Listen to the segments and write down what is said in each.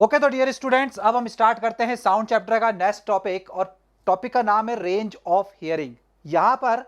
Okay तो dear students, अब हम स्टार्ट करते हैं साउंड चैप्टर का नेक्स्ट टॉपिक। और टॉपिक का नाम है रेंज ऑफ हियरिंग। यहाँ पर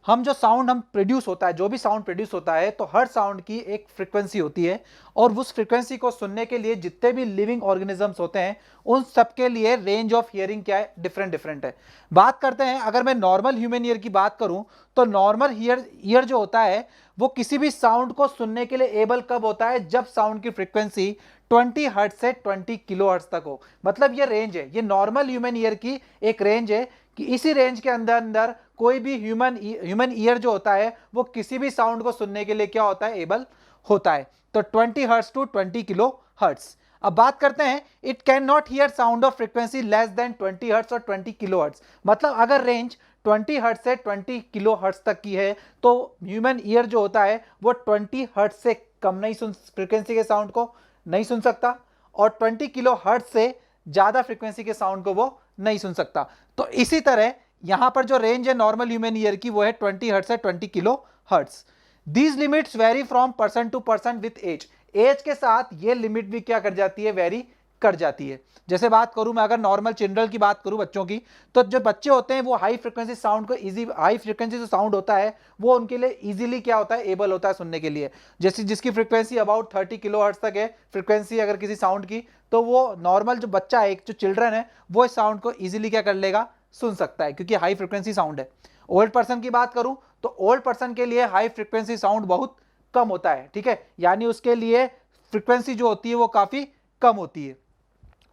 हम जो साउंड हम प्रोड्यूस होता है, जो भी साउंड प्रोड्यूस होता है, तो हर साउंड की एक फ्रीक्वेंसी होती है और उस फ्रीक्वेंसी को सुनने के लिए जितने भी लिविंग ऑर्गेनिजम्स होते हैं उन सब के लिए रेंज ऑफ हियरिंग क्या है, डिफरेंट डिफरेंट है। बात करते हैं, अगर मैं नॉर्मल ह्यूमन ईयर की बात करूं तो नॉर्मल ईयर जो होता है वो किसी भी साउंड को सुनने के लिए एबल कब होता है, जब साउंड की फ्रीक्वेंसी 20 हर्ट्ज से 20 किलो हर्ट्ज तक हो। मतलब ये रेंज है, ये नॉर्मल ह्यूमन ईयर की एक रेंज है कि इसी रेंज के अंदर अंदर कोई भी ह्यूमन ईयर जो होता है वो किसी भी साउंड को सुनने के लिए क्या होता है, एबल होता है। तो 20 हर्ट्ज टू 20 किलो हर्ट्ज। अब बात करते हैं, it can not here sound of frequency less than 20 hertz और 20 किलो हर्ट्ज। मतलब अगर रेंज 20 हर्ट्ज से 20 किलो हर्ट्ज तक की है तो ह्यूमन ईयर जो होता है वो 20 हर्ट्ज से कम नहीं सुन, फ्रीक्वेंसी के साउंड को नहीं सुन सकता, और 20 किलो हर्ट्ज से ज्यादा फ्रीक्वेंसी के साउंड को वो नहीं सुन सकता। तो इसी तरह यहां पर जो रेंज है नॉर्मल ह्यूमन ईयर की वो है 20 हर्ट्ज से 20 kilohertz. These limits vary from person to person with age. Age के साथ ये लिमिट भी क्या कर जाती है, वेरी कर जाती है। जैसे बात करूं मैं, अगर नॉर्मल चिल्ड्रन की बात करूं, बच्चों की, तो जो बच्चे होते हैं वो हाई फ्रीक्वेंसी साउंड को हाई फ्रीक्वेंसी जो साउंड होता है वो उनके लिए इजीली क्या होता है, एबल होता है सुनने के लिए। जैसे जिसकी फ्रीक्वेंसी अबाउट 30 किलो हर्ट्ज तक है फ्रीक्वेंसी अगर किसी साउंड की, तो वो नॉर्मल जो बच्चा है, एक जो चिल्ड्रन है, वो इस साउंड को इजीली क्या कर लेगा, सुन सकता है, क्योंकि हाई फ्रीक्वेंसी साउंड है। ओल्ड पर्सन की बात करूं तो ओल्ड पर्सन के लिए हाई फ्रीक्वेंसी साउंड बहुत कम होता है, ठीक है, यानी उसके लिए फ्रीक्वेंसी जो होती है वो काफी कम होती है।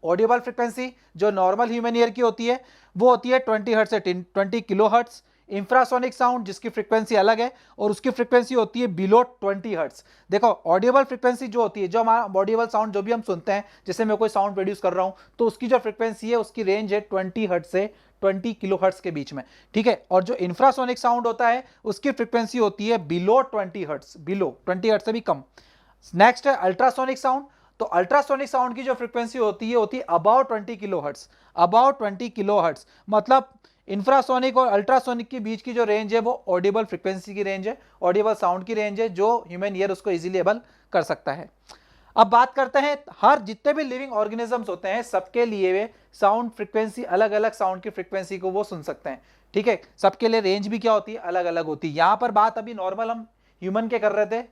ऑडिबल फ्रीक्वेंसी जो नॉर्मल ह्यूमन ईयर की होती है वो होती है 20 हर्ट्ज से 20 किलो हर्ट्ज। इंफ्रासोनिक साउंड जिसकी फ्रीक्वेंसी अलग है और उसकी फ्रीक्वेंसी होती है बिलो 20 हर्ट्ज। देखो ऑडिबल फ्रीक्वेंसी जो होती है, जो हमारा ऑडिबल साउंड जो भी हम सुनते हैं, जैसे मैं कोई साउंड प्रोड्यूस कर रहा हूं तो उसकी जो फ्रीक्वेंसी है उसकी रेंज है 20 हर्ट्ज से 20 किलो हर्ट्ज के बीच में, ठीक है। और जो इंफ्रासोनिक साउंड होता है उसकी फ्रीक्वेंसी होती है बिलो 20 हर्ट्ज, बिलो 20 हर्ट्ज से भी कम। नेक्स्ट है अल्ट्रासोनिक साउंड। तो अल्ट्रासोनिक साउंड की जो फ्रीक्वेंसी होती है about 20 kilo hertz, about 20 kilo hertz. मतलब इंफ्रासोनिक और अल्ट्रासोनिक के बीच की जो रेंज है वो ऑडिबल फ्रीक्वेंसी की रेंज है, ऑडिबल साउंड की रेंज है, जो ह्यूमन ईयर उसको इजीली एबल कर सकता है। अब बात करते हैं, हर जितने भी लिविंग ऑर्गेनिजम्स होते हैं सबके लिए वे साउंड फ्रीक्वेंसी, अलग अलग साउंड की फ्रीक्वेंसी को वो सुन सकते हैं, ठीक है। सबके लिए रेंज भी क्या होती है, अलग अलग होती है। यहां पर बात अभी नॉर्मल हम ह्यूमन के कर रहे थे,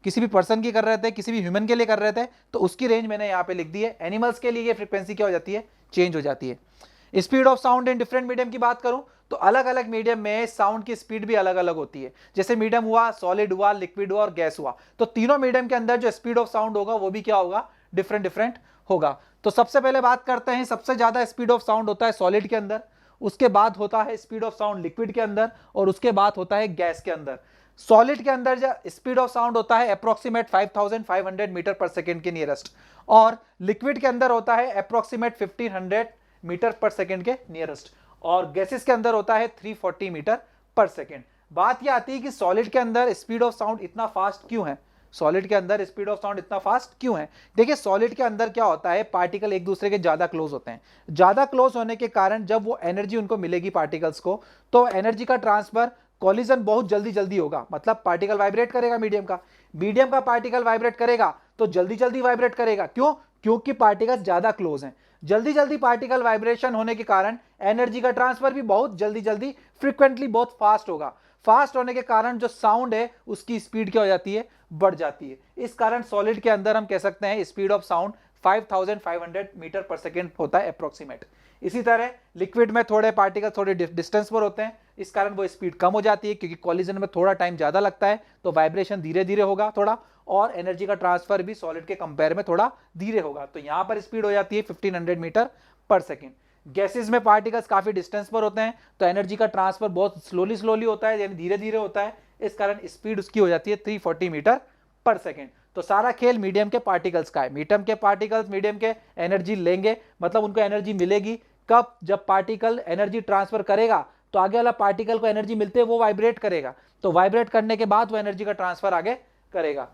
किसी भी पर्सन की कर रहे थे, किसी भी ह्यूमन के लिए कर रहे थे, तो उसकी रेंज मैंने यहां पे लिख दी है। एनिमल्स के लिए ये फ्रीक्वेंसी क्या हो जाती है, चेंज हो जाती है। Speed of sound in different medium की बात करूं तो अलग अलग मीडियम में साउंड की स्पीड भी अलग अलग होती है। जैसे मीडियम हुआ, सॉलिड हुआ, लिक्विड हुआ और गैस हुआ, तो तीनों मीडियम के अंदर जो स्पीड ऑफ साउंड होगा वो भी क्या होगा, डिफरेंट डिफरेंट होगा। तो सबसे पहले बात करते हैं, सबसे ज्यादा स्पीड ऑफ साउंड होता है सॉलिड के अंदर, उसके बाद होता है स्पीड ऑफ साउंड लिक्विड के अंदर, और उसके बाद होता है गैस के अंदर। सॉलिड के अंदर जो स्पीड ऑफ साउंड होता है अप्रोक्सीमेट 5500 मीटर पर सेकेंड के नियरेस्ट, और लिक्विड के अंदर होता है अप्रोक्सीमेट 1500 मीटर पर सेकेंड के नियरेस्ट, और गैसेस के अंदर होता है 340 मीटर पर सेकेंड। बात यह आती है कि सॉलिड के अंदर स्पीड ऑफ साउंड इतना फास्ट क्यों है, सॉलिड के अंदर स्पीड ऑफ साउंड इतना फास्ट क्यों है। देखिए सॉलिड के अंदर क्या होता है, पार्टिकल एक दूसरे के ज्यादा क्लोज होते हैं, ज्यादा क्लोज होने के कारण जब वो एनर्जी उनको मिलेगी पार्टिकल्स को, तो एनर्जी का ट्रांसफर, कॉलिजन बहुत जल्दी जल्दी होगा। मतलब पार्टिकल वाइब्रेट करेगा, मीडियम का पार्टिकल वाइब्रेट करेगा तो जल्दी जल्दी वाइब्रेट करेगा। क्यों, क्योंकि पार्टिकल्स ज्यादा क्लोज हैं। जल्दी जल्दी पार्टिकल वाइब्रेशन होने के कारण एनर्जी का ट्रांसफर भी बहुत जल्दी जल्दी, फ्रीक्वेंटली बहुत फास्ट होगा। फास्ट होने के कारण जो साउंड है उसकी स्पीड क्या हो जाती है, बढ़ जाती है। इस कारण सॉलिड के अंदर हम कह सकते हैं speed of sound 5500 metre per second होता है अप्रोक्सीमेट। इसी तरह लिक्विड में थोड़े पार्टिकल थोड़े डिस्टेंस पर होते हैं, इस कारण वो स्पीड कम हो जाती है, क्योंकि कॉलिजन में थोड़ा टाइम ज्यादा लगता है, तो वाइब्रेशन धीरे धीरे होगा थोड़ा, और एनर्जी का ट्रांसफर भी सॉलिड के कंपेयर में थोड़ा धीरे होगा, तो यहां पर स्पीड हो जाती है 1500 मीटर पर सेकेंड। गैसेस में पार्टिकल्स काफी डिस्टेंस पर होते हैं, तो एनर्जी का ट्रांसफर बहुत स्लोली स्लोली होता है, यानी धीरे धीरे होता है, इस कारण स्पीड उसकी हो जाती है 340 मीटर पर सेकेंड। तो सारा खेल मीडियम के पार्टिकल्स का है। मीडियम के पार्टिकल्स मीडियम के एनर्जी लेंगे, मतलब उनको एनर्जी मिलेगी कब, जब पार्टिकल एनर्जी ट्रांसफर करेगा तो आगे वाला पार्टिकल को एनर्जी मिलते वो वाइब्रेट करेगा, तो वाइब्रेट करने के बाद वो एनर्जी का ट्रांसफर आगे करेगा।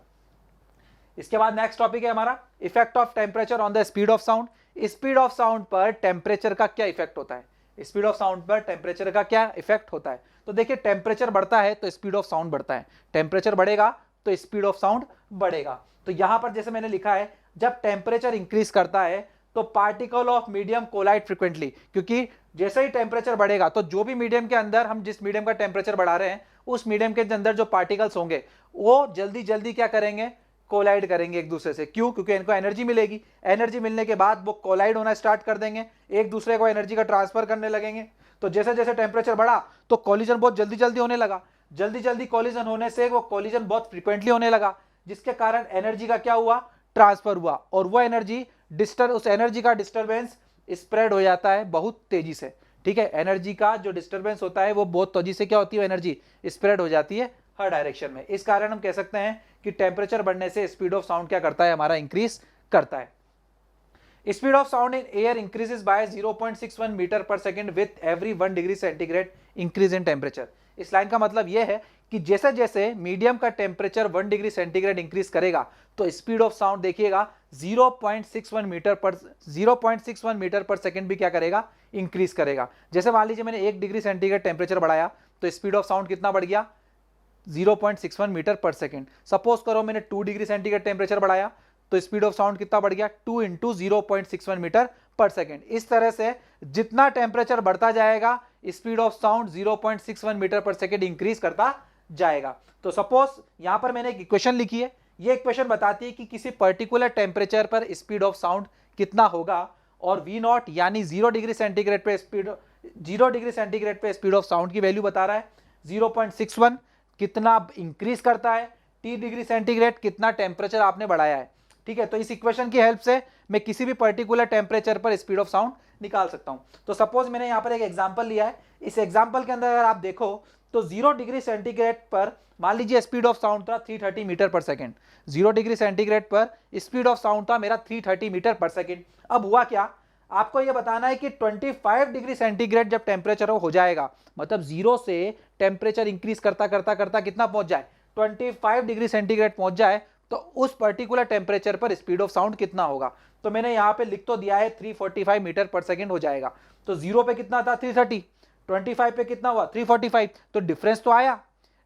इसके बाद नेक्स्ट टॉपिक है हमारा effect of temperature on the speed of sound. Speed of sound पर टेम्परेचर का क्या इफेक्ट होता है, स्पीड ऑफ साउंड पर टेम्परेचर का क्या इफेक्ट होता है। तो देखिए टेम्परेचर बढ़ता है तो स्पीड ऑफ साउंड बढ़ता है, टेम्परेचर बढ़ेगा तो स्पीड ऑफ साउंड बढ़ेगा। तो यहां पर जैसे मैंने लिखा है, जब टेम्परेचर इंक्रीज करता है तो particle of medium collide frequently, क्योंकि जैसे ही टेम्परेचर बढ़ेगा तो जो भी मीडियम के अंदर हम जिस मीडियम का टेम्परेचर बढ़ा रहे हैं उस मीडियम के अंदर जो पार्टिकल्स होंगे वो जल्दी जल्दी क्या करेंगे, कोलाइड करेंगे एक दूसरे से। क्यों? क्योंकि इनको एनर्जी मिलेगी, एनर्जी मिलने के बाद वो कोलाइड होना स्टार्ट कर देंगे, एक दूसरे को एनर्जी का ट्रांसफर करने लगेंगे। तो जैसे जैसे टेम्परेचर बढ़ा तो कॉलिजन बहुत जल्दी जल्दी होने लगा, जल्दी जल्दी कॉलिजन होने से वो कॉलिजन बहुत फ्रीक्वेंटली होने लगा, जिसके कारण एनर्जी का क्या हुआ, ट्रांसफर हुआ, और वो एनर्जी उस एनर्जी का डिस्टर्बेंस स्प्रेड हो जाता है बहुत तेजी से। ठीक है, एनर्जी का जो डिस्टर्बेंस होता है वो बहुत तेजी से क्या होती है, एनर्जी स्प्रेड हो जाती है हर डायरेक्शन में। इस कारण हम कह सकते हैं कि टेम्परेचर बढ़ने से स्पीड ऑफ साउंड क्या करता है, हमारा इंक्रीज करता है। Speed of sound in air increases by 0.61 metre per second with every 1 degree centigrade increase in temperature. इस लाइन का मतलब यह है कि जैसे जैसे मीडियम का टेम्परेचर 1 डिग्री सेंटीग्रेड इंक्रीज करेगा तो स्पीड ऑफ साउंड देखिएगा 0.61 मीटर पर सेकंड भी क्या करेगा, इंक्रीज करेगा। जैसे मान लीजिए मैंने 1 डिग्री सेंटीग्रेड टेम्परेचर बढ़ाया तो स्पीड ऑफ साउंड कितना बढ़ गया, 0.61 मीटर पर सेकंड। सपोज करो मैंने 2 डिग्री सेंटीग्रेड टेम्परेचर बढ़ाया तो स्पीड ऑफ साउंड कितना बढ़ गया, 2 इंटू 0.61 मीटर पर सेकंड। इस तरह से जितना टेम्परेचर बढ़ता जाएगा speed of sound 0.61 metre per second increase करता जाएगा। तो सपोज यहां पर मैंने एक इक्वेशन लिखी है, ये इक्वेशन बताती है कि किसी पर्टिकुलर टेम्परेचर पर स्पीड ऑफ साउंड कितना होगा, और V0 यानी 0 डिग्री सेंटीग्रेड पे स्पीड ऑफ साउंड की वैल्यू बता रहा है, 0.61 कितना इंक्रीज करता है, T डिग्री सेंटीग्रेड कितना टेम्परेचर आपने बढ़ाया है। ठीक है, तो इस इक्वेशन की हेल्प से मैं किसी भी पर्टिकुलर टेम्परेचर पर स्पीड ऑफ साउंड निकाल सकता हूं। तो सपोज मैंने यहां पर एक एग्जांपल लिया है, इस एग्जांपल के अंदर अगर आप देखो तो 0 डिग्री सेंटीग्रेड पर मान लीजिए स्पीड ऑफ साउंड था 330 metre per second. 0 degree centigrade पर स्पीड ऑफ साउंड था मेरा 330 मीटर पर सेकंड। अब हुआ क्या, आपको यह बताना है कि 25 डिग्री सेंटीग्रेड जब टेम्परेचर हो जाएगा, मतलब 0 से टेम्परेचर इंक्रीज करता करता करता कितना पहुंच जाए, 25 डिग्री सेंटीग्रेड पहुंच जाए, तो उस पर्टिकुलर टेम्परेचर पर स्पीड ऑफ साउंड कितना होगा। तो मैंने यहां पे लिख तो दिया है 345 मीटर पर सेकंड हो जाएगा। तो 0 पे कितना था 330, 25 पे कितना हुआ 345, तो डिफरेंस तो आया,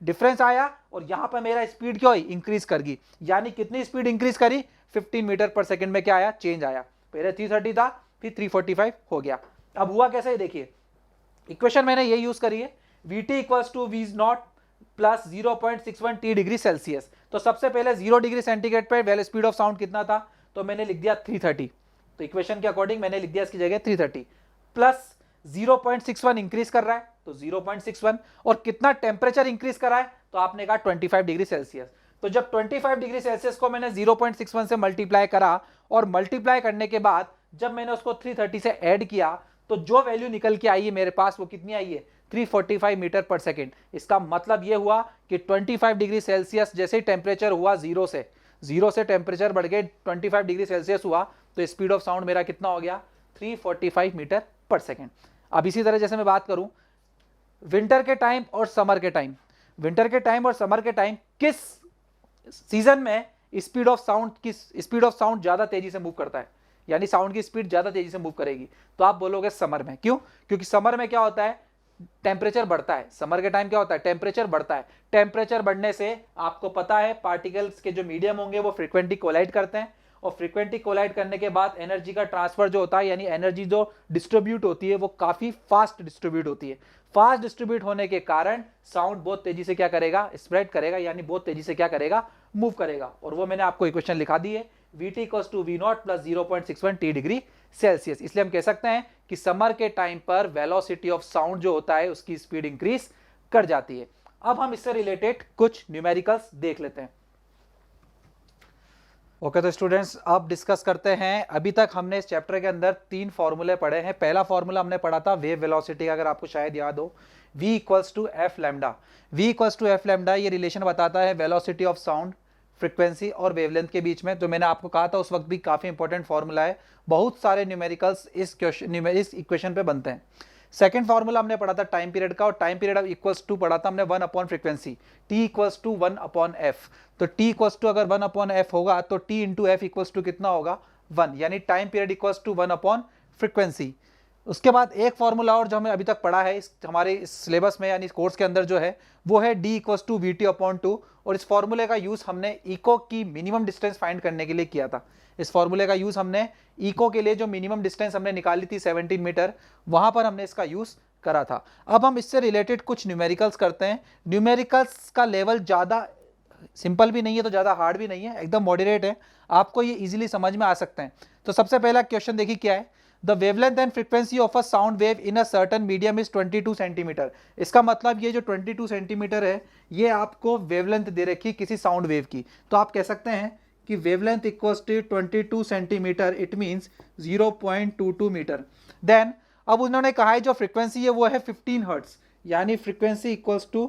डिफरेंस आया, और यहां पर मेरा स्पीड क्या हुई, इंक्रीज कर गई। यानी कितनी स्पीड इंक्रीज करी, 15 मीटर पर सेकंड में क्या आया, चेंज आया। पहले 330 था फिर 345 हो गया। अब हुआ कैसे देखिए, इक्वेशन मैंने ये यूज करी है, Vt equals to V0 plus 0.61 T degree Celsius. तो सबसे पहले 0 डिग्री सेंटीग्रेड पे वेल स्पीड ऑफ साउंड कितना था, तो मैंने लिख दिया 330। तो इक्वेशन के अकॉर्डिंग मैंने लिख दिया इसकी जगह 330 प्लस 0.61 इंक्रीज कर रहा है तो 0.61, और कितना टेम्परेचर इंक्रीज कर रहा है, तो आपने कहा 25 डिग्री सेल्सियस। तो जब 25 डिग्री सेल्सियस को मैंने 0.61 से मल्टीप्लाई करा, और मल्टीप्लाई करने के बाद जब मैंने उसको 330 से ऐड किया, तो जो वैल्यू निकल के आई है मेरे पास वो कितनी आई है, 345 मीटर पर सेकेंड। इसका मतलब यह हुआ कि 25 डिग्री सेल्सियस जैसे ही टेम्परेचर हुआ, जीरो से टेम्परेचर बढ़ गए 25 डिग्री सेल्सियस हुआ, तो स्पीड ऑफ साउंड मेरा कितना हो गया, 345 मीटर पर सेकेंड। अब इसी तरह जैसे मैं बात करूं विंटर के टाइम और समर के टाइम, विंटर के टाइम और समर के टाइम किस सीजन में स्पीड ऑफ साउंड ज्यादा तेजी से मूव करता है, यानी साउंड की स्पीड ज्यादा तेजी से मूव करेगी, तो आप बोलोगे समर में। क्यों? क्योंकि समर में क्या होता है, टेम्परेचर बढ़ता है। समर के टाइम क्या होता है, टेम्परेचर बढ़ता है। टेम्परेचर बढ़ने से आपको पता है पार्टिकल्स के जो मीडियम होंगे वो फ्रीक्वेंटली कोलाइड करते हैं, और फ्रीक्वेंटली कोलाइड करने के बाद एनर्जी का ट्रांसफर जो होता है, यानी एनर्जी जो डिस्ट्रीब्यूट होती है वो काफी फास्ट डिस्ट्रीब्यूट होती है। फास्ट डिस्ट्रीब्यूट होने के कारण साउंड बहुत तेजी से क्या करेगा, स्प्रेड करेगा, यानी बहुत तेजी से क्या करेगा, मूव करेगा। और वो मैंने आपको इक्वेशन लिखा दी है, Vt equals to V0 plus 0.61 T degree Celsius. इसलिए हम कह सकते हैं कि समर के टाइम पर वेलोसिटी ऑफ साउंड जो होता है उसकी स्पीड इंक्रीज कर जाती है। अब हम इससे रिलेटेड कुछ न्यूमेरिकल्स देख लेते हैं। ओके तो स्टूडेंट्स अब डिस्कस करते हैं। अभी तक हमने इस चैप्टर के अंदर 3 फॉर्मूले पढ़े हैं। पहला फॉर्मूला हमने पढ़ा था वेव वेलोसिटी का, अगर आपको शायद याद हो, V equals to F lambda. V equals to F lambda ये रिलेशन बताता है वेलोसिटी ऑफ साउंड, फ्रीक्वेंसी और वेवलेंथ के बीच में। तो मैंने आपको कहा था उस वक्त भी काफी इंपॉर्टेंट फॉर्मूला है, बहुत सारे न्यूमेरिकल्स इस इक्वेशन पे बनते हैं। सेकंड फॉर्मूला हमने पढ़ा था टाइम पीरियड का, और टाइम पीरियड इक्वल्स टू पढ़ा था हमने 1 upon frequency, T equals to 1 upon F. तो T इक्वल्स टू अगर 1 अपॉन एफ होगा तो T into F equals to कितना होगा, 1, यानी time period equals to 1 upon frequency. उसके बाद एक फॉर्मूला और जो हमें अभी तक पढ़ा है इस हमारे इस सिलेबस में यानी इस कोर्स के अंदर जो है वो है d equals to V T upon two, और इस फॉर्मूले का यूज़ हमने इको की मिनिमम डिस्टेंस फाइंड करने के लिए किया था। इस फॉर्मूले का यूज़ हमने इको के लिए जो मिनिमम डिस्टेंस हमने निकाली थी 17 मीटर, वहाँ पर हमने इसका यूज़ करा था। अब हम इससे रिलेटेड कुछ न्यूमेरिकल्स करते हैं। न्यूमेरिकल्स का लेवल ज़्यादा सिंपल भी नहीं है तो ज़्यादा हार्ड भी नहीं है, एकदम मॉडरेट है, आपको ये इजीली समझ में आ सकते हैं। तो सबसे पहला क्वेश्चन देखिए क्या है, the wavelength and frequency of a sound wave in a certain medium is 22 centimetre. इसका मतलब ये जो 22 सेंटीमीटर है ये आपको वेवलेंथ दे रखी किसी साउंड वेव की, तो आप कह सकते हैं कि wavelength equals to 22 centimetre, it means 0.22 metre. Then अब उन्होंने कहा है जो फ्रीक्वेंसी है वो है 15 हर्ट्स, यानी फ्रीक्वेंसी इक्वल्स टू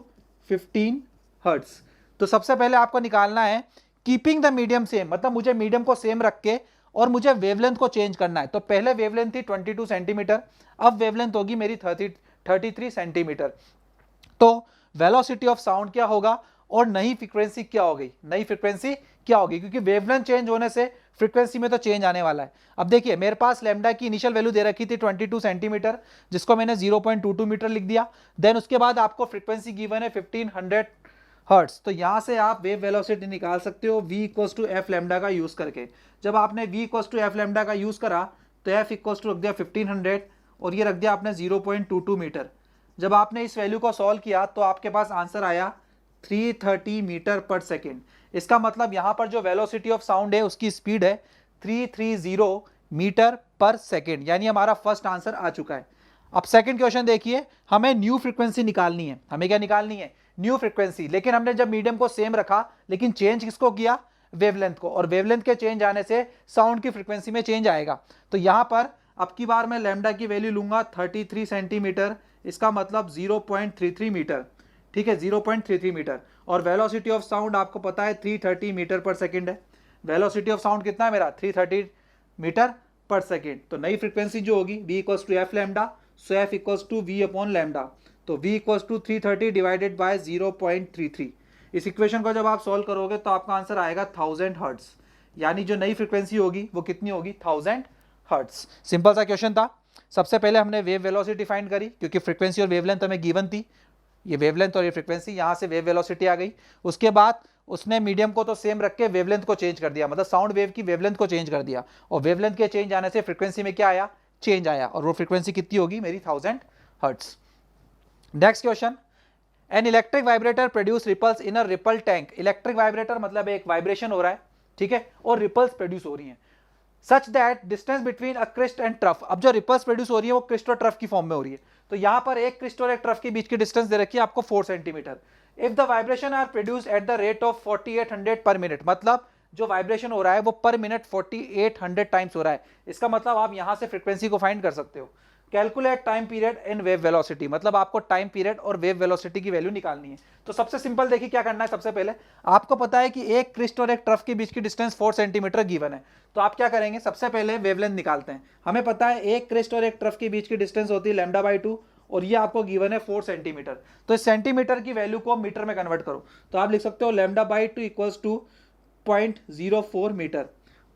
15 हर्ट्स। तो सबसे पहले आपको निकालना है कीपिंग द मीडियम सेम, मतलब मुझे मीडियम को सेम रख के और मुझे वेवलेंथ को चेंज करना है। तो पहले वेवलेंथ थी 22 सेंटीमीटर, अब वेवलेंथ होगी मेरी 33 सेंटीमीटर। तो वेलोसिटी ऑफ साउंड क्या होगा और नई फ्रीक्वेंसी क्या होगी, नई फ्रीक्वेंसी क्या होगी, क्योंकि वेवलेंथ चेंज होने से फ्रीक्वेंसी में तो चेंज आने वाला है। अब देखिए मेरे पास लैम्डा की इनिशियल वैल्यू दे रखी थी 22 सेंटीमीटर, जिसको मैंने 0.22 मीटर लिख दिया। देन उसके बाद आपको फ्रीक्वेंसी गिवन है 1500 हर्ट्स, तो यहां से आप वेव वेलोसिटी निकाल सकते हो v equals to F lambda का यूज करके। जब आपने v equals to F lambda का यूज करा तो f इक्वल्स टू रख दिया 1500 और ये रख दिया आपने 0.22 मीटर। जब आपने इस वैल्यू को सॉल्व किया तो आपके पास आंसर आया 330 मीटर पर सेकेंड। इसका मतलब यहाँ पर जो वेलोसिटी ऑफ साउंड है उसकी स्पीड है 330 मीटर पर सेकेंड, यानी हमारा फर्स्ट आंसर आ चुका है। अब सेकंड क्वेश्चन देखिए, हमें न्यू फ्रीक्वेंसी निकालनी है। हमें क्या निकालनी है, न्यू फ्रीक्वेंसी। लेकिन हमने जब मीडियम को सेम रखा लेकिन चेंज किसको किया, वेवलेंथ को, और वेवलेंथ के चेंज आने से साउंड की फ्रीक्वेंसी में चेंज आएगा। तो यहां पर अब की बार मैं लैम्डा की वैल्यू लूंगा 33 सेंटीमीटर, इसका मतलब 0.33 मीटर, ठीक है 0.33 मीटर। और वेलोसिटी ऑफ साउंड आपको पता है 330 मीटर पर सेकेंड है। वेलोसिटी ऑफ साउंड कितना है मेरा 330 मीटर पर सेकेंड। तो नई फ्रीक्वेंसी जो होगी v equals to F lambda, so f equals to v upon lambda. तो v equals to 330 divided by 0.33। इस इक्वेशन को जब आप सॉल्व करोगे तो आपका आंसर आएगा 1000 हर्ट्स, यानी जो नई फ्रीक्वेंसी होगी वो कितनी होगी 1000 हर्ट्स। सिंपल सा क्वेश्चन था। सबसे पहले हमने वेव वेलोसिटी फाइंड करी क्योंकि फ्रीक्वेंसी और वेवलेंथ हमें गिवन थी, ये वेवलेंथ और ये फ्रीक्वेंसी, यहाँ से वेव वेलोसिटी आ गई। उसके बाद उसने मीडियम को तो सेम रख के वेवलेंथ को चेंज कर दिया, मतलब साउंड वेव की वेवलेंथ को चेंज कर दिया, और वेवलेंथ के चेंज आने से फ्रीक्वेंसी में क्या आया, चेंज आया, और वो फ्रीक्वेंसी कितनी होगी मेरी 1000 hertz. Next question, an electric vibrator produce ripples in a ripple tank. Electric vibrator मतलब एक वाइब्रेशन हो रहा है, ठीक है, और रिपल्स प्रोड्यूस हो रही हैं such that distance between a crest and trough. अब जो रिपल्स प्रोड्यूस हो रही है वो क्रिस्ट और ट्रफ की फॉर्म में हो रही है। तो यहां पर एक क्रिस्ट और एक ट्रफ के बीच की डिस्टेंस दे रखी है आपको 4 centimetre. If the vibration are produce at the rate of 4800 per minute, मतलब जो वाइब्रेशन हो रहा है वो पर मिनट 4800 टाइम्स हो रहा है। इसका मतलब आप यहां से फ्रीक्वेंसी को फाइंड कर सकते हो। Calculate time period in wave velocity, मतलब आपको टाइम पीरियड और वेव वेलोसिटी की वैल्यू निकालनी है। तो सबसे सिंपल देखिए क्या करना है, सबसे पहले आपको पता है कि एक क्रिस्ट और एक ट्रफ के बीच की डिस्टेंस 4 सेंटीमीटर गिवन है। तो आप क्या करेंगे, सबसे पहले वेवलेंथ निकालते हैं। हमें पता है एक क्रिस्ट और एक ट्रफ के बीच की डिस्टेंस होती है लैम्डा बाई 2, और ये आपको गिवन है 4 सेंटीमीटर। तो इस सेंटीमीटर की वैल्यू को मीटर में कन्वर्ट करो, तो आप लिख सकते हो lambda by 2 equals to 0.04 metre.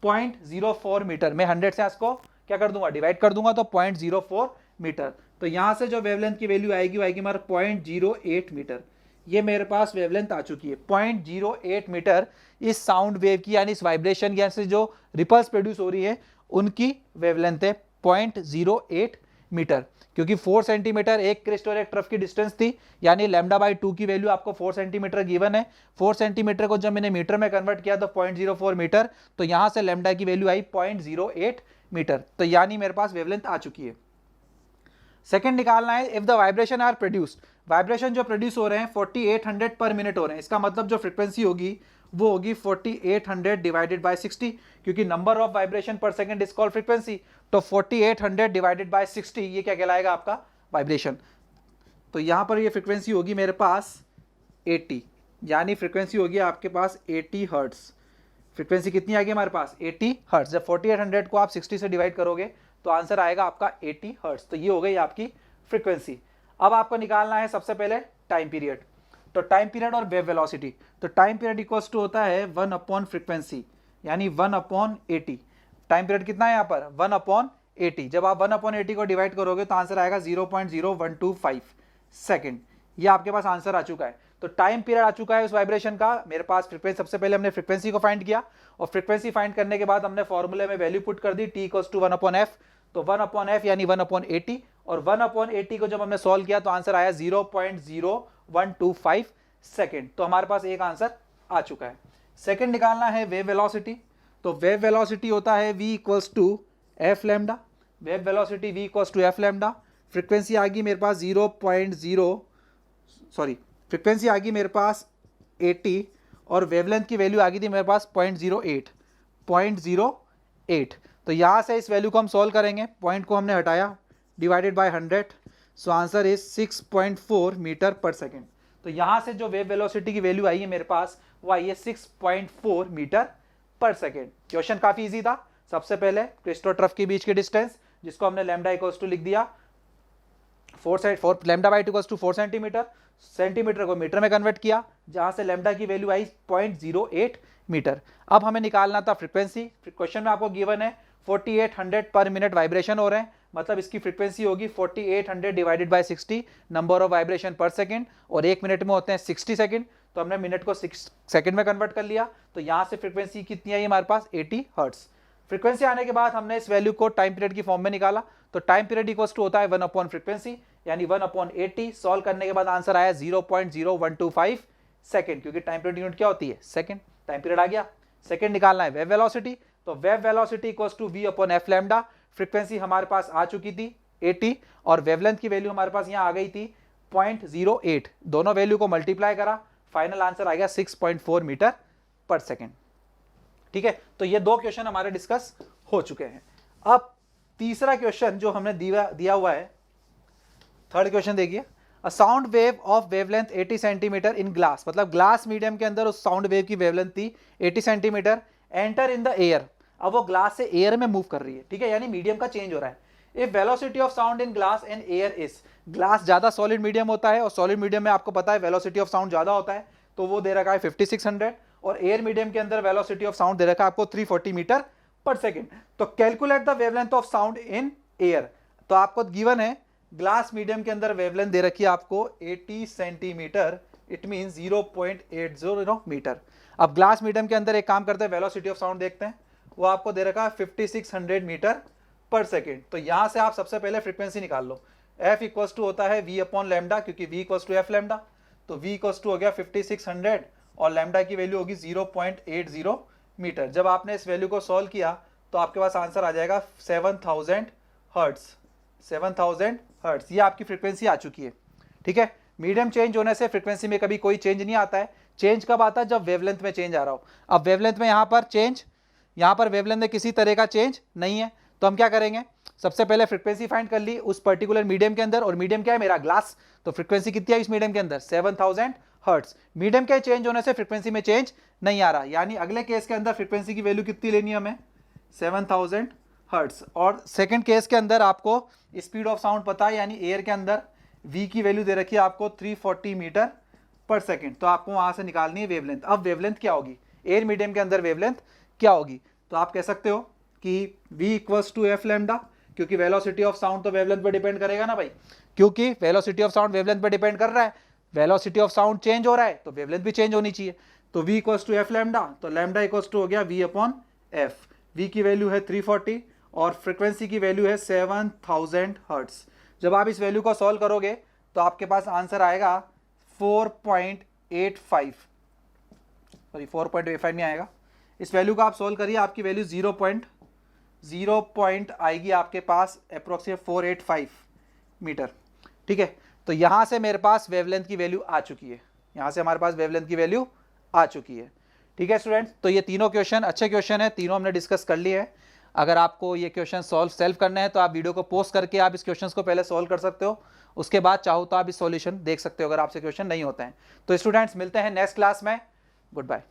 0.04 metre में 100 से इसको क्या कर दूंगा, डिवाइड कर दूंगा, तो 0.04 मीटर। तो यहां से जो वेवलेंथ की वैल्यू आएगी वो आएगी हमारा 0.08 मीटर। ये मेरे पास वेवलेंथ आ चुकी है 0.08 मीटर। इस साउंड वेव की यानी इस वाइब्रेशन या से जो रिपल्स प्रोड्यूस हो रही है उनकी वेवलेंथ है 0.08 मीटर। क्योंकि 4 सेंटीमीटर एक क्रिस्ट और एक ट्रफ की डिस्टेंस थी, यानी लैम्डा बाई 2 की वैल्यू आपको 4 सेंटीमीटर गिवन है। 4 सेंटीमीटर को जब मैंने मीटर में कन्वर्ट किया तो 0.04 मीटर, तो यहां से लैम्डा की वैल्यू आई 0.08 मीटर। तो यानी मेरे पास वेवलेंथ आ चुकी है। सेकंड निकालना है, if the vibration are produced, vibration जो प्रोड्यूस हो रहे हैं 4800 पर मिनट हो रहे हैं, इसका मतलब जो फ्रीक्वेंसी होगी वो होगी 4800 डिवाइडेड बाय 60, क्योंकि नंबर ऑफ वाइब्रेशन पर सेकंड इज कॉल्ड फ्रीक्वेंसी। तो 4800 डिवाइडेड बाय 60 ये क्या कहलाएगा आपका वाइब्रेशन। तो यहां पर ये फ्रीक्वेंसी होगी मेरे पास 80, यानी फ्रीक्वेंसी होगी आपके पास 80 हर्ट्स। फ्रीक्वेंसी कितनी आएगी हमारे पास 80 हर्ट्स। जब 4800 को आप 60 से डिवाइड करोगे तो आंसर आएगा आपका 80 हर्ट्स। तो ये हो गई आपकी फ्रीक्वेंसी। अब आपको निकालना है सबसे पहले टाइम पीरियड। तो टाइम पीरियड और वेव वेलोसिटी, तो टाइम पीरियड इक्वल्स टू होता है 1 अपॉन फ्रीक्वेंसी, यानी 1 अपॉन 80। टाइम पीरियड कितना है यहाँ पर 1 अपॉन 80। जब आप 1/80 को डिवाइड करोगे तो आंसर आएगा 0.0125 सेकेंड। ये आपके पास आंसर आ चुका है। तो टाइम पीरियड आ चुका है उस वाइब्रेशन का। मेरे पास फ्रीक्वेंसी, सबसे पहले हमने फ्रीक्वेंसी को फाइंड किया और फ्रीक्वेंसी फाइंड करने के बाद हमने फॉर्मूले में वैल्यू पुट कर दी, t इक्वल्स टू 1/f। तो 1/f यानी 1/80, और 1/80 को जब हमने सॉल्व किया तो आंसर आया 0.0125 सेकेंड। तो हमारे पास एक आंसर आ चुका है। सेकेंड निकालना है वेव वेलोसिटी। तो वेव वेलोसिटी होता है v equals to F lambda. Wave velocity v equals to F lambda. Frequency आ गई मेरे पास फ्रीक्वेंसी आ गई मेरे पास 80 और वेवलेंथ की वैल्यू आ गई थी मेरे पास 0.08। तो यहाँ से इस वैल्यू को हम सॉल्व करेंगे, पॉइंट को हमने हटाया, divided by 100, so answer is 6.4 metre per second. तो यहाँ से जो वेव वेलोसिटी की वैल्यू आई है मेरे पास वो आई है 6.4 मीटर पर सेकेंड। क्वेश्चन काफी इजी था। सबसे पहले क्रिस्टल और ट्रफ के बीच की डिस्टेंस, जिसको हमने लैम्डा इक्वल्स टू लिख दिया 4 lambda by 2 equals to 4 centimetre. Centimetre को मीटर में कन्वर्ट किया, जहां से लैम्डा की वैल्यू आई 0.08 मीटर। अब हमें निकालना था फ्रीक्वेंसी। क्वेश्चन में आपको गिवन है 4800 पर मिनट वाइब्रेशन हो रहे हैं, मतलब इसकी फ्रीक्वेंसी होगी 4800 divided by 60 number of vibration पर सेकंड, और 1 मिनट में होते हैं 60 सेकंड। तो हमने मिनट को 6 सेकंड में कन्वर्ट कर लिया। तो यहाँ से फ्रीक्वेंसी कितनी आई हमारे पास 80 हर्ट्स। फ्रीक्वेंसी आने के बाद हमने इस वैल्यू को टाइम पीरियड की फॉर्म में निकाला। तो टाइम पीरियड इक्वल्स टू होता है 1 फ्रीक्वेंसी यानी 1/80। सॉल्व करने के बाद आंसर आया 0.0125 सेकंड, क्योंकि टाइम पीरियड यूनिट क्या होती है सेकंड। टाइम पीरियड आ गया। सेकंड निकालना है वेव वेलोसिटी। तो wave velocity equals to v/f lambda. Frequency हमारे पास आ चुकी थी 80 और वेवलेंथ की वैल्यू हमारे पास यहाँ आ गई थी 0.08। दोनों वैल्यू को मल्टीप्लाई करा, फाइनल आंसर आ गया 6.4 मीटर पर सेकेंड। ठीक है, तो ये दो क्वेश्चन हमारे डिस्कस हो चुके हैं। अब तीसरा क्वेश्चन जो हमने दिया हुआ है, थर्ड क्वेश्चन देखिए। A sound wave of wavelength 80 centimetre in glass, मतलब ग्लास मीडियम के अंदर उस साउंड वेव की वेवलेंथ थी 80 centimetre, enter in the air. अब वो ग्लास से एयर में मूव कर रही है, ठीक है, यानी मीडियम का चेंज हो रहा है। If velocity of sound in glass and air is, glass ज्यादा सॉलिड मीडियम होता है और सॉलिड मीडियम में आपको पता है वेलोसिटी ऑफ साउंड ज्यादा होता है, तो वो दे रखा है 5600, और एयर मीडियम के अंदर वेलोसिटी ऑफ साउंड दे रखा है आपको 340 मीटर पर सेकेंड। तो calculate the wavelength of sound in air. तो आपको गिवन है ग्लास मीडियम के अंदर वेवलेंथ दे रखी है आपको 80 सेंटीमीटर, इट मीन 0.80 मीटर। अब ग्लास मीडियम के अंदर एक काम करते हैं, वेलोसिटी ऑफ साउंड देखते हैं, वो आपको दे रखा है 5600 मीटर पर सेकेंड। तो यहां से आप सबसे पहले फ्रीक्वेंसी निकाल लो। f इक्वल्स टू होता है v/लैम्डा, क्योंकि v equals to f lambda. तो v इक्वल्स टू हो गया 5600 और लैम्डा की वैल्यू होगी 0.80 मीटर। जब आपने इस वैल्यू को सॉल्व किया तो आपके पास आंसर आ जाएगा 7000 हर्ट्स। 7000 हर्ट्स, ये आपकी फ्रीक्वेंसी आ चुकी है। ठीक है, मीडियम चेंज होने से फ्रीक्वेंसी में कभी कोई चेंज नहीं आता है। चेंज कब आता है? जब वेवलेंथ में चेंज आ रहा हो। अब वेवलेंथ में यहाँ पर चेंज, यहाँ पर वेवलेंथ में किसी तरह का चेंज नहीं है, तो हम क्या करेंगे, सबसे पहले फ्रीक्वेंसी फाइंड कर ली उस पर्टिकुलर मीडियम के अंदर, और मीडियम क्या है मेरा ग्लास। तो फ्रीक्वेंसी कितनी है इस मीडियम के अंदर 7000 हर्ट्स। मीडियम के चेंज होने से फ्रीक्वेंसी में चेंज नहीं आ रहा, यानी अगले केस के अंदर फ्रीक्वेंसी की वैल्यू कितनी लेनी है हमें 7000 हर्ट्स। और सेकंड केस के अंदर आपको स्पीड ऑफ साउंड पता है, यानी एयर के अंदर v की वैल्यू दे रखी है आपको 340 मीटर पर सेकेंड। तो आपको वहां से निकालनी है वेवलेंथ। अब वेवलेंथ क्या होगी, एयर मीडियम के अंदर वेवलेंथ क्या होगी, तो आप कह सकते हो कि v equals to F lambda, क्योंकि वेलोसिटी ऑफ साउंड तो वेवलेंथ पे डिपेंड करेगा ना भाई, क्योंकि वेलोसिटी ऑफ साउंड वेवलेंथ पे डिपेंड कर रहा है। वेलोसिटी ऑफ साउंड चेंज हो रहा है तो वेवलेंथ भी चेंज होनी चाहिए। तो v equals to F lambda, तो लैम्डा इक्वल्स टू हो गया v/f। v की वैल्यू है 340 और फ्रीक्वेंसी की वैल्यू है 7000 हर्ट्स। जब आप इस वैल्यू को सॉल्व करोगे तो आपके पास आंसर आएगा 4.85, सॉरी 4.85 नहीं आएगा। इस वैल्यू को आप सॉल्व करिए, आपकी वैल्यू 0 आएगी आपके पास अप्रोक्सीमेट 485 मीटर। ठीक है, तो यहाँ से मेरे पास वेवलेंथ की वैल्यू आ चुकी है, यहाँ से हमारे पास वेवलेंथ की वैल्यू आ चुकी है। ठीक है स्टूडेंट्स, तो ये तीनों क्वेश्चन अच्छे क्वेश्चन है, तीनों हमने डिस्कस कर लिए हैं। अगर आपको ये क्वेश्चन सेल्फ करने हैं तो आप वीडियो को पोस्ट करके आप इस क्वेश्चन को पहले सॉल्व कर सकते हो, उसके बाद चाहो तो आप इस सॉल्यूशन देख सकते हो अगर आपसे क्वेश्चन नहीं होते हैं। तो स्टूडेंट्स मिलते हैं नेक्स्ट क्लास में, गुड बाय।